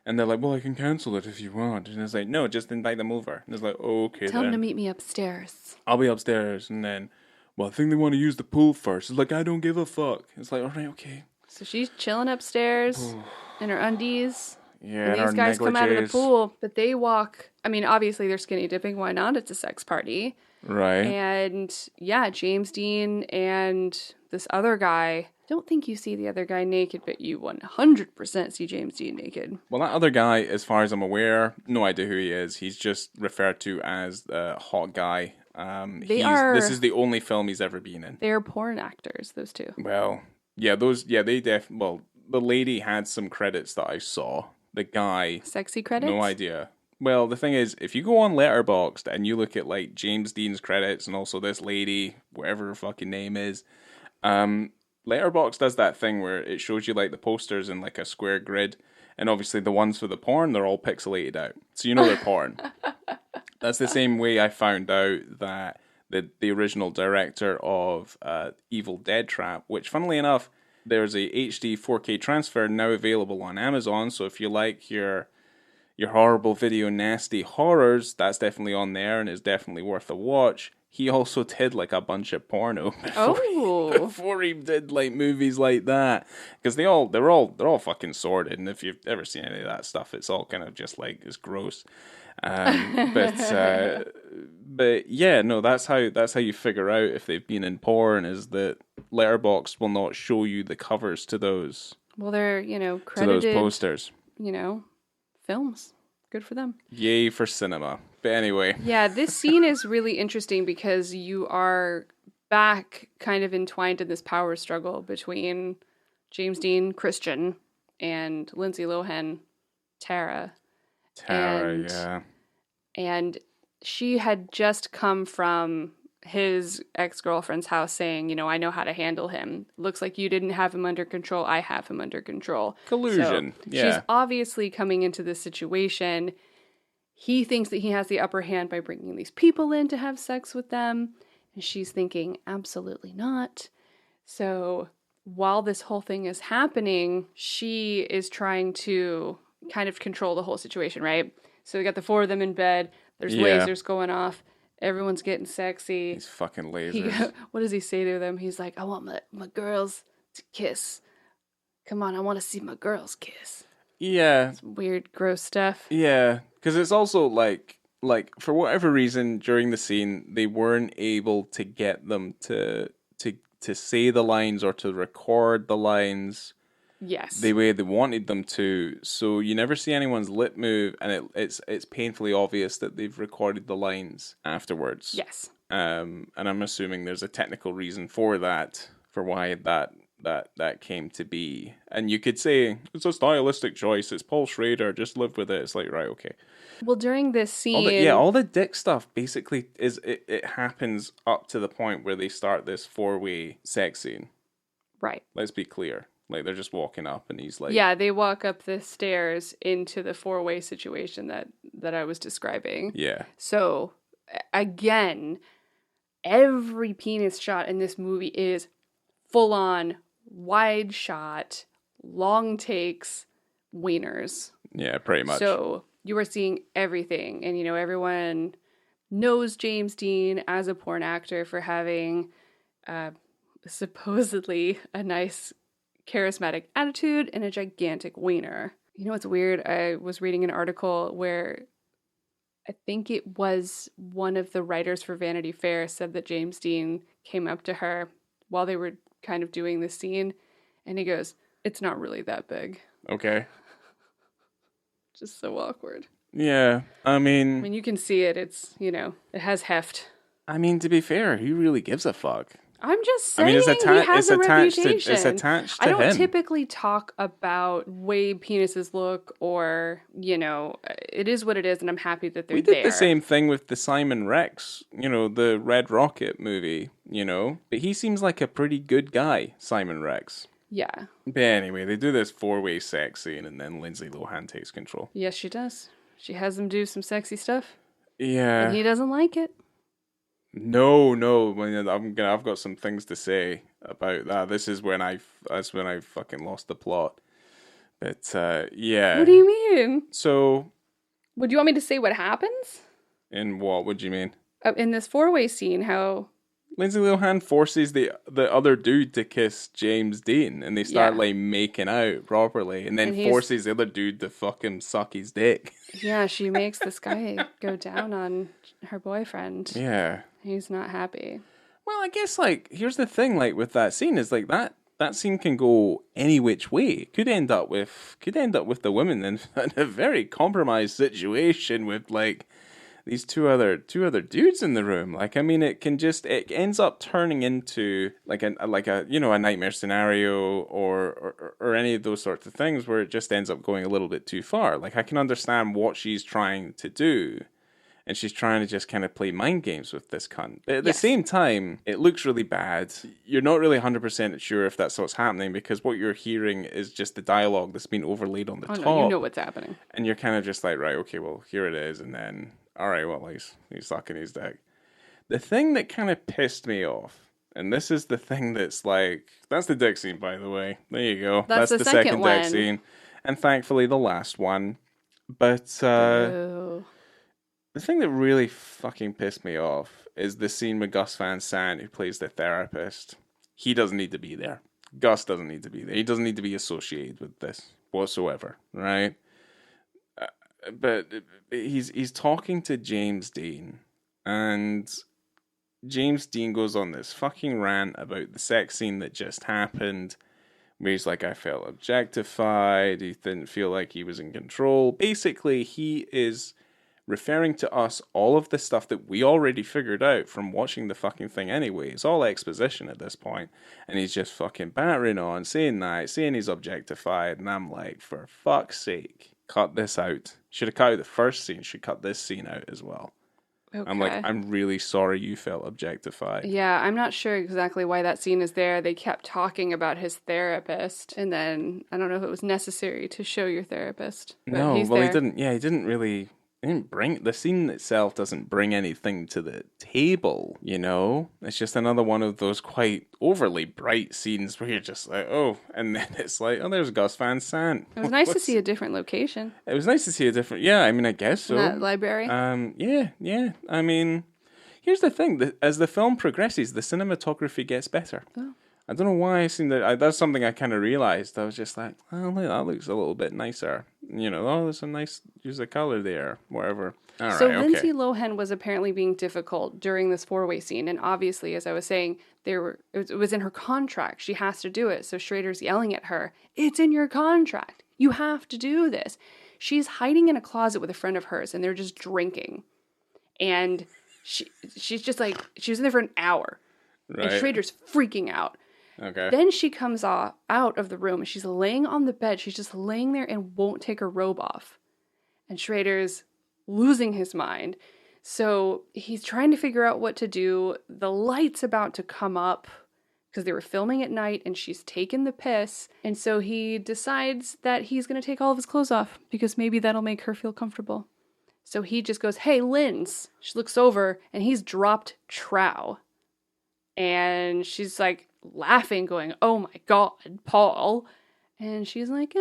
And they're like, well, I can cancel it if you want. And it's like, no, just invite them over. And it's like, okay, Tell them to then. meet me upstairs. I'll be upstairs. And then, well, I think they want to use the pool first. It's like, I don't give a fuck. It's like, all right, okay. So she's chilling upstairs in her undies. Yeah, And these guys come out of the pool, but they walk. I mean, obviously they're skinny dipping. Why not? It's a sex party. Right. And yeah, James Dean and this other guy. Don't think you see the other guy naked, but you 100% see James Dean naked. Well, that other guy, as far as I'm aware, no idea who he is. He's just referred to as the hot guy. This is the only film he's ever been in. They're porn actors, those two. Well, yeah, the lady had some credits that I saw. The guy, Sexy credits? no idea. Well, the thing is, if you go on Letterboxd and you look at like James Dean's credits and also this lady, whatever her fucking name is, Letterboxd does that thing where it shows you like the posters in like a square grid, And obviously the ones for the porn, they're all pixelated out. So you know they're porn. That's the same way I found out that the original director of Evil Dead Trap, which funnily enough, there's a HD 4K transfer now available on Amazon. So if you like your horrible video nasty horrors, that's definitely on there and is definitely worth a watch. He also did like a bunch of porno before he did like movies like that, because they're all fucking sordid, and if you've ever seen any of that stuff, it's all kind of just like it's gross. But yeah, no, that's how you figure out if they've been in porn, is that Letterboxd will not show you the covers to those. Well, they're credited to those posters. Films. Good for them. Yay for cinema. But anyway. Yeah, this scene is really interesting because you are back kind of entwined in this power struggle between James Dean, Christian, and Lindsay Lohan, Tara. Yeah. And she had just come from his ex-girlfriend's house saying, I know how to handle him. Looks like you didn't have him under control. I have him under control. Collusion. So she's obviously coming into this situation. He thinks that he has the upper hand by bringing these people in to have sex with them. And she's thinking, absolutely not. So while this whole thing is happening, she is trying to kind of control the whole situation, right? So we got the four of them in bed. There's lasers going off. Everyone's getting sexy. These fucking lasers. What does he say to them? He's like, I want my girls to kiss. Come on, I want to see my girls kiss. Yeah. It's weird, gross stuff. Yeah, because it's also like for whatever reason during the scene, they weren't able to get them to say the lines or to record the lines. Yes. The way they wanted them to, so you never see anyone's lip move, and it's painfully obvious that they've recorded the lines afterwards. Yes. And I'm assuming there's a technical reason for that, for why that came to be. And you could say it's a stylistic choice. It's Paul Schrader. Just live with it. It's like, right, okay. Well, during this scene, all the dick stuff basically is it happens up to the point where they start this 4-way sex scene. Right. Let's be clear. Like, they're just walking up and he's like... Yeah, they walk up the stairs into the 4-way situation that I was describing. Yeah. So, again, every penis shot in this movie is full-on, wide shot, long takes, wieners. Yeah, pretty much. So, you are seeing everything. And, everyone knows James Dean as a porn actor for having supposedly a nice... charismatic attitude and a gigantic wiener. You know what's weird? I was reading an article where I think it was one of the writers for Vanity Fair said that James Dean came up to her while they were kind of doing this scene, and he goes, "It's not really that big." Okay. Just so awkward. Yeah, I mean, you can see it. It's, it has heft. I mean, to be fair, who really gives a fuck? I'm just saying, I mean, he has a reputation. It's attached to I him. don't typically talk about way penises look or, it is what it is, and I'm happy that they're there. We did the same thing with the Simon Rex, the Red Rocket movie, But he seems like a pretty good guy, Simon Rex. Yeah. But anyway, they do this 4-way sex scene, and then Lindsay Lohan takes control. Yes, she does. She has him do some sexy stuff. Yeah. And he doesn't like it. No. I've got some things to say about that. That's when I fucking lost the plot. But yeah. What do you mean? So, would you want me to say what happens? In what? What do you mean? In this 4-way scene, how Lindsay Lohan forces the other dude to kiss James Dean, and they start like making out properly, and then forces the other dude to fucking suck his dick. Yeah, she makes this guy go down on her boyfriend. Yeah. He's not happy. Well, I guess, here's the thing, with that scene, is, that scene can go any which way. Could end up with the women in a very compromised situation with, these two other dudes in the room. It ends up turning into, a nightmare scenario or any of those sorts of things where it just ends up going a little bit too far. I can understand what she's trying to do, and she's trying to just kind of play mind games with this cunt. But at the same time, it looks really bad. You're not really 100% sure if that's what's happening, because what you're hearing is just the dialogue that's been overlaid on the top. No, you know what's happening. And you're kind of just like, right, okay, well, here it is. And then, all right, well, he's sucking his dick. The thing that kind of pissed me off, and this is the thing that's like, that's the dick scene, by the way. There you go. That's the second dick scene. And thankfully, the last one. But the thing that really fucking pissed me off is the scene with Gus Van Sant, who plays the therapist. He doesn't need to be there. Gus doesn't need to be there. He doesn't need to be associated with this whatsoever, right? But he's talking to James Dean, and James Dean goes on this fucking rant about the sex scene that just happened, where he's like, I felt objectified, he didn't feel like he was in control. Basically, he is referring to us all of the stuff that we already figured out from watching the fucking thing anyway. It's all exposition at this point. And he's just fucking battering on, saying he's objectified. And I'm like, for fuck's sake, cut this out. Should have cut out the first scene, should cut this scene out as well. Okay. I'm like, I'm really sorry you felt objectified. Yeah, I'm not sure exactly why that scene is there. They kept talking about his therapist, and then I don't know if it was necessary to show your therapist. No, well, he didn't. Yeah, he didn't really. He didn't bring the scene itself. Doesn't bring anything to the table. You know, it's just another one of those quite overly bright scenes where you're just like, oh, and then it's like, oh, there's Gus Van Sant. It was nice to see a different location. It was nice to see a different. Yeah, I mean, I guess so. In that library. Yeah. I mean, here's the thing: as the film progresses, the cinematography gets better. Oh. I don't know why I seem that. That's something I kind of realized. I was just like, oh, that looks a little bit nicer. You know, oh, there's a nice use of color there, whatever. All so right, Lindsay Lohan was apparently being difficult during this 4-way scene, and obviously, as I was saying, it was in her contract. She has to do it. So Schrader's yelling at her, "It's in your contract. You have to do this." She's hiding in a closet with a friend of hers, and they're just drinking, and she's just like, she was in there for an hour, and Schrader's freaking out. Okay. Then she comes out of the room and she's laying on the bed. She's just laying there and won't take her robe off. And Schrader's losing his mind. So he's trying to figure out what to do. The light's about to come up because they were filming at night and she's taken the piss. And so he decides that he's going to take all of his clothes off because maybe that'll make her feel comfortable. So he just goes, "Hey, Linz." She looks over and he's dropped trow. And she's like, laughing, going, "Oh my God, Paul." And she's like,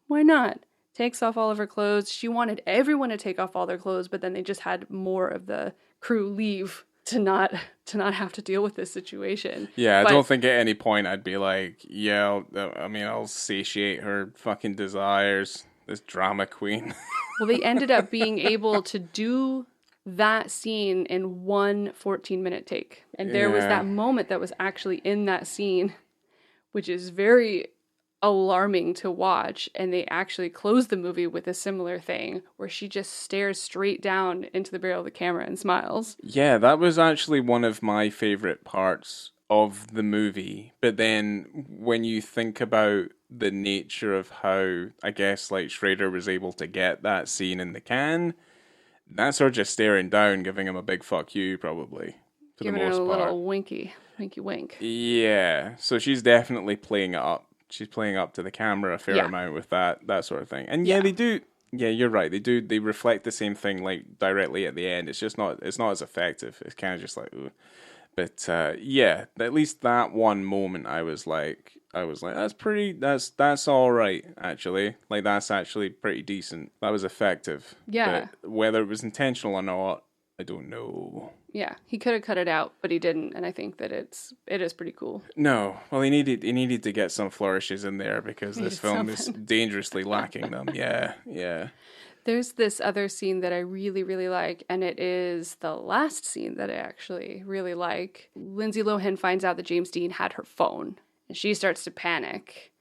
why not? Takes off all of her clothes. She wanted everyone to take off all their clothes, but then they just had more of the crew leave to not have to deal with this situation. Yeah, I don't think at any point I'd be like, yeah, I'll satiate her fucking desires, this drama queen. Well, they ended up being able to do that scene in one 14-minute take. And there was that moment that was actually in that scene, which is very alarming to watch. And they actually closed the movie with a similar thing where she just stares straight down into the barrel of the camera and smiles. Yeah, that was actually one of my favorite parts of the movie. But then when you think about the nature of how, I guess, like Schrader was able to get that scene in the can, that's her just staring down, giving him a big fuck you, probably. Giving her a little winky wink. Yeah, so she's definitely playing it up. She's playing up to the camera a fair amount with that sort of thing. And they do. Yeah, you're right. They do. They reflect the same thing like directly at the end. It's just not. It's not as effective. It's kind of just like, ooh. But at least that one moment, I was like, that's all right, actually. Like, that's actually pretty decent. That was effective. Yeah. But whether it was intentional or not, I don't know. Yeah, he could have cut it out, but he didn't, and I think that it is pretty cool. No, well, he needed to get some flourishes in there because this film is dangerously lacking them. Yeah. There's this other scene that I really, really like, and it is the last scene that I actually really like. Lindsay Lohan finds out that James Dean had her phone, and she starts to panic,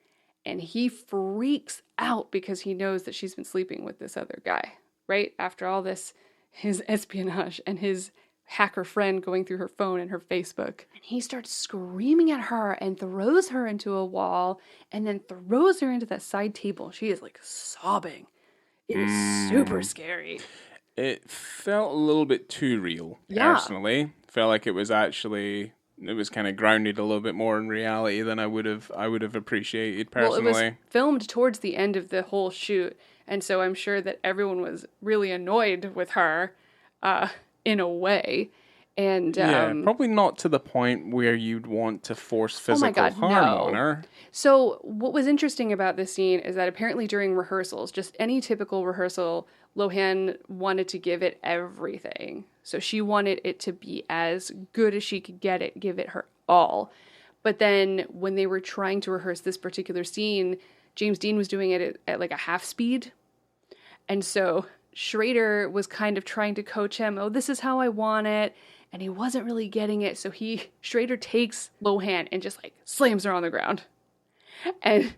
and he freaks out because he knows that she's been sleeping with this other guy, right? After all this, his espionage and his hacker friend going through her phone and her Facebook. And he starts screaming at her and throws her into a wall and then throws her into that side table. She is like sobbing. It is super scary. It felt a little bit too real, Yeah. personally. Felt like it was kind of grounded a little bit more in reality than I would have appreciated personally. Well, it was filmed towards the end of the whole shoot, and so I'm sure that everyone was really annoyed with her, in a way. And yeah, probably not to the point where you'd want to force physical harm on her. So what was interesting about this scene is that apparently during rehearsals, just any typical rehearsal, Lohan wanted to give it everything. So she wanted it to be as good as she could get it, give it her all. But then when they were trying to rehearse this particular scene, James Dean was doing it at like a half speed. And so Schrader was kind of trying to coach him, oh, this is how I want it. And he wasn't really getting it. So Schrader takes Lohan and just like slams her on the ground. And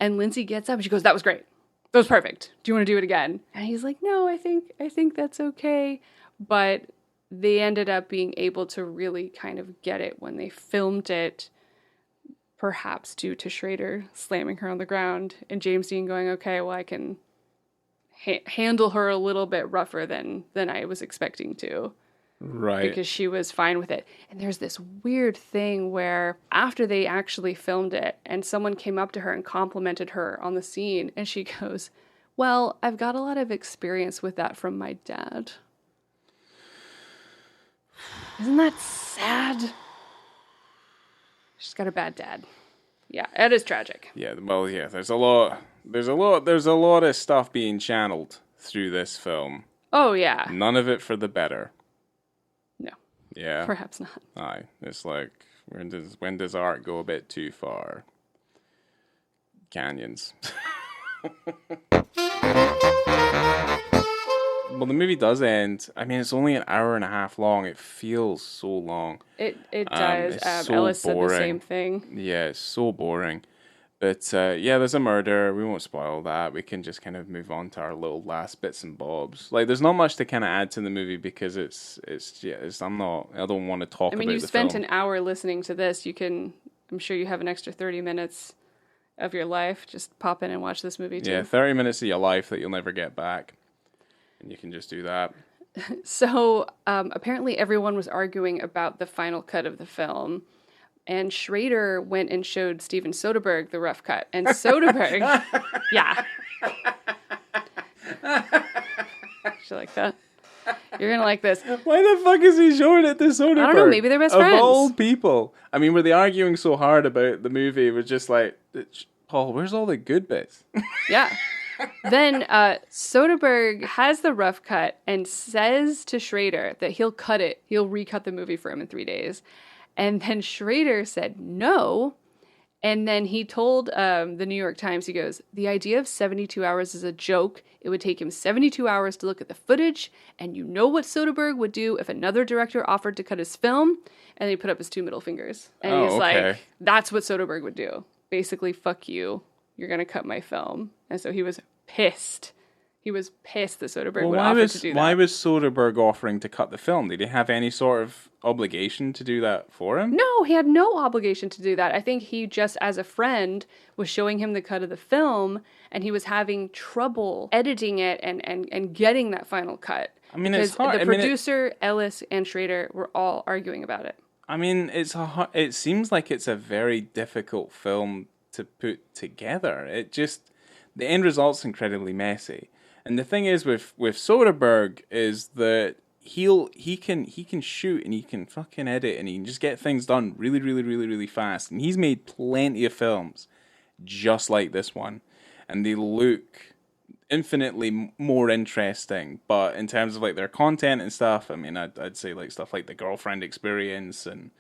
Lindsay gets up and she goes, that was great. That was perfect. Do you want to do it again? And he's like, no, I think that's okay. But they ended up being able to really kind of get it when they filmed it, perhaps due to Schrader slamming her on the ground and James Dean going, okay, well, I can handle her a little bit rougher than I was expecting to. Right. Because she was fine with it. And there's this weird thing where after they actually filmed it and someone came up to her and complimented her on the scene and she goes, well, I've got a lot of experience with that from my dad. Isn't that sad? She's got a bad dad. Yeah, it is tragic. Yeah, well, yeah, there's a lot of stuff being channeled through this film. Oh, yeah. None of it for the better. No. Yeah. Perhaps not. Aye. It's like, when does art go a bit too far? Canyons. Well, the movie does end. I mean, it's only an hour and a half long. It feels so long. It does. It's so Ellis boring. said the same thing. Yeah, it's so boring. But yeah, there's a murder. We won't spoil that. We can just kind of move on to our little last bits and bobs. Like, there's not much to kind of add to the movie because I don't want to talk about the film. I mean, you spent an hour listening to this. I'm sure you have an extra 30 minutes of your life. Just pop in and watch this movie too. Yeah, 30 minutes of your life that you'll never get back. And you can just do that. So apparently everyone was arguing about the final cut of the film. And Schrader went and showed Steven Soderbergh the rough cut. And Soderbergh, yeah. You like that? You're going to like this. Why the fuck is he showing it to Soderbergh? I don't know, maybe they're best friends. Of all people. I mean, were they arguing so hard about the movie? It was just like, Paul, where's all the good bits? Yeah. Then Soderbergh has the rough cut and says to Schrader that he'll cut it. He'll recut the movie for him in 3 days. And then Schrader said no. And then he told the New York Times, he goes, the idea of 72 hours is a joke. It would take him 72 hours to look at the footage. And you know what Soderbergh would do if another director offered to cut his film? And he put up his two middle fingers. And he's like, that's what Soderbergh would do. Basically, fuck you. You're going to cut my film. And so he was pissed. He was pissed that Soderbergh would offer to do that. Why was Soderbergh offering to cut the film? Did he have any sort of obligation to do that for him? No, he had no obligation to do that. I think he just, as a friend, was showing him the cut of the film, and he was having trouble editing it and getting that final cut. I mean, it's hard. The producer, Ellis, and Schrader were all arguing about it. I mean, it seems like it's a very difficult film to put together. The end result's incredibly messy. And the thing is with Soderbergh is that he can shoot and he can fucking edit and he can just get things done really, really, really, really fast. And he's made plenty of films just like this one. And they look infinitely more interesting. But in terms of like their content and stuff, I mean, I'd say like stuff like The Girlfriend Experience, and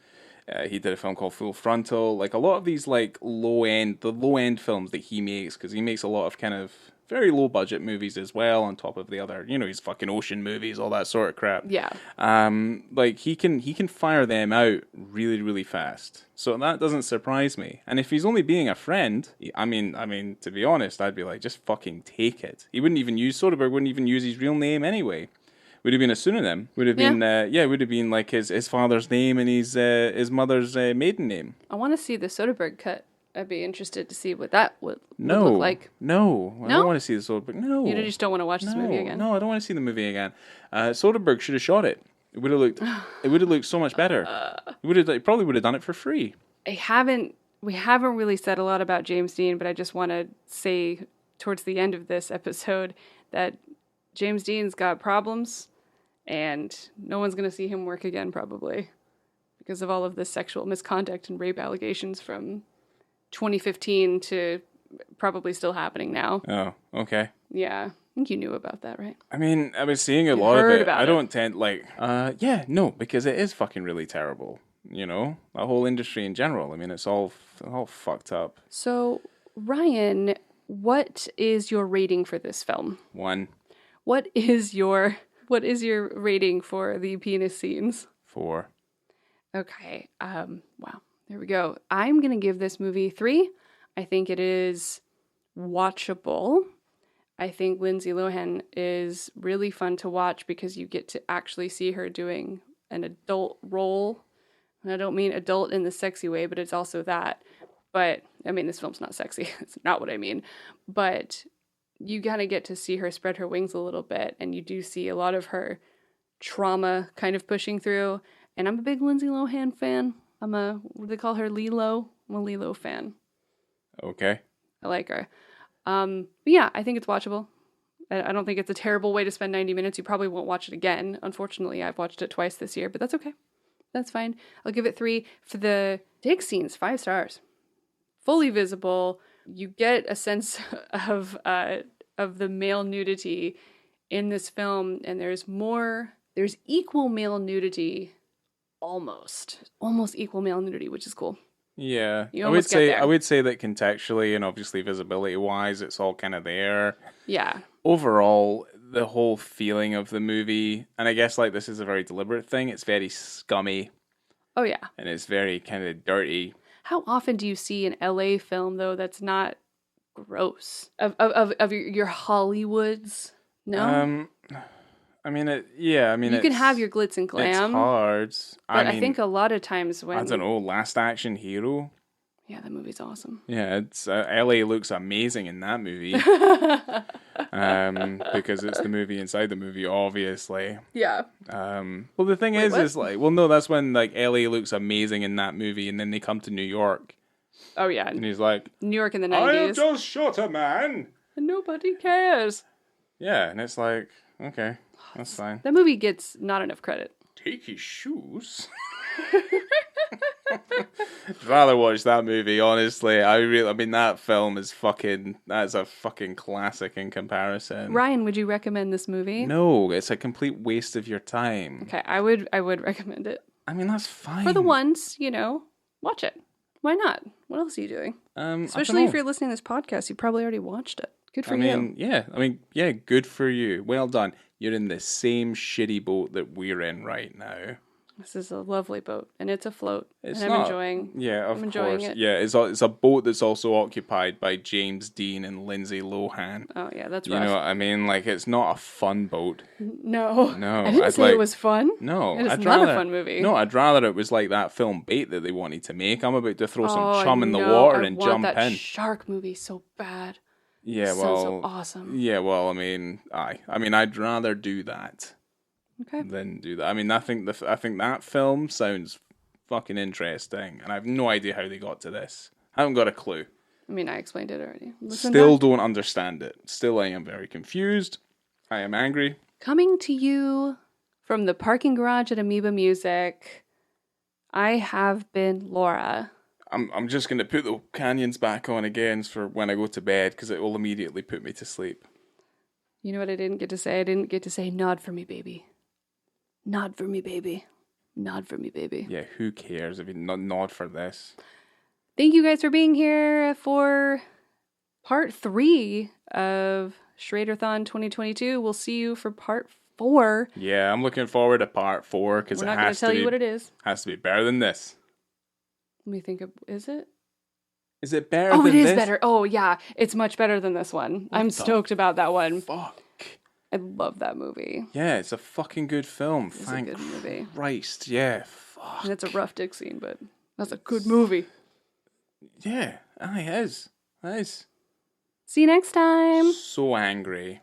he did a film called Full Frontal. Like a lot of these like the low end films that he makes, because he makes a lot of kind of very low budget movies as well, on top of the other, his fucking ocean movies, all that sort of crap. Yeah. Like he can fire them out really, really fast. So that doesn't surprise me. And if he's only being a friend, I mean, to be honest, I'd be like, just fucking take it. Soderbergh wouldn't even use his real name anyway. Would have been a pseudonym. Would have been, would have been like his father's name and his mother's maiden name. I want to see the Soderbergh cut. I'd be interested to see what that would No. look like. No. I No? don't want to see the Soderbergh. No. You just don't want to watch this movie again? No, I don't want to see the movie again. Soderbergh should have shot it. It would have looked. It would have looked so much better. It probably would have done it for free. We haven't really said a lot about James Dean, but I just want to say towards the end of this episode that James Dean's got problems, and no one's going to see him work again probably because of all of this sexual misconduct and rape allegations from 2015 to probably still happening now. Oh, okay. Yeah. I think you knew about that, right? I mean, I was seeing a lot of heard it. about I it. don't tend because it is fucking really terrible. You know, the whole industry in general. I mean, it's all fucked up. So, Ryan, what is your rating for this film? 1, What is your rating for the penis scenes? 4. Okay. Wow. There we go. I'm going to give this movie 3. I think it is watchable. I think Lindsay Lohan is really fun to watch because you get to actually see her doing an adult role. And I don't mean adult in the sexy way, but it's also that. But, I mean, this film's not sexy. It's not what I mean. But you kind of get to see her spread her wings a little bit, and you do see a lot of her trauma kind of pushing through. And I'm a big Lindsay Lohan fan. What do they call her, Lilo? I'm a Lilo fan. Okay. I like her. But yeah, I think it's watchable. I don't think it's a terrible way to spend 90 minutes. You probably won't watch it again. Unfortunately, I've watched it twice this year, but that's okay. That's fine. I'll give it 3. For the dick scenes, 5 stars. Fully visible. You get a sense of the male nudity in this film, and there's equal male nudity, almost equal male nudity, which is cool. Yeah, You almost get there. I would say that contextually and obviously visibility wise, it's all kind of there. Yeah. Overall, the whole feeling of the movie, and I guess like this is a very deliberate thing. It's very scummy. Oh yeah. And it's very kind of dirty. How often do you see an LA film though that's not gross of your Hollywoods? No. I mean, you can have your glitz and glam. It's hard. But I think a lot of times when I don't know, Last Action Hero. Yeah, that movie's awesome. Yeah, it's LA looks amazing in that movie. Because it's the movie inside the movie, obviously. Yeah. Well, the thing is like, well, no, that's when like LA looks amazing in that movie, and then they come to New York. Oh yeah. And he's like, New York in the 90s. I have just shot a man. And nobody cares. Yeah, and it's like, okay, that's fine. That movie gets not enough credit. Take his shoes. I'd rather watch that movie, honestly. I mean, that film is that's a fucking classic in comparison. Ryan, would you recommend this movie? No, it's a complete waste of your time. Okay, I would recommend it. I mean, that's fine. For the ones, watch it. Why not? What else are you doing? Especially if you're listening to this podcast, you probably already watched it. Good for you. Yeah, good for you. Well done. You're in the same shitty boat that we're in right now. This is a lovely boat, and it's afloat. It's and not, I'm enjoying. Yeah, of I'm enjoying course. it. Yeah, it's a boat that's also occupied by James Dean and Lindsay Lohan. Oh yeah, that's you rough. know what I mean? Like, it's not a fun boat. No, No, I didn't say it was fun. No, it is not a fun movie. No, I'd rather it was like that film Bait that they wanted to make. I'm about to throw some chum in the know. water and jump I want in. that shark movie so bad. Yeah, It sounds so awesome. Yeah, well, I mean, I'd rather do that. Okay. Than do that. I mean, I think that film sounds fucking interesting, and I have no idea how they got to this. I haven't got a clue. I mean, I explained it already. Still don't understand it. Still, I am very confused. I am angry. Coming to you from the parking garage at Amoeba Music, I have been Laura. I'm just going to put the canyons back on again for when I go to bed, because it will immediately put me to sleep. You know what I didn't get to say? I didn't get to say, nod for me, baby. Nod for me, baby. Nod for me, baby. Yeah, who cares if you nod for this? Thank you guys for being here for part 3 of Schrader-thon 2022. We'll see you for part 4. Yeah, I'm looking forward to part 4, because We're not going to tell you what it is. Has to be better than this. Let me think of, is it? Is it better than this? Oh, it is better. Oh, yeah. It's much better than this one. I'm stoked about that one. Fuck. I love that movie. Yeah, it's a fucking good film. It's a good movie. Christ, yeah. Fuck. And it's a rough dick scene, but that's a good movie. Yeah, Oh, he is. Nice. See you next time. So angry.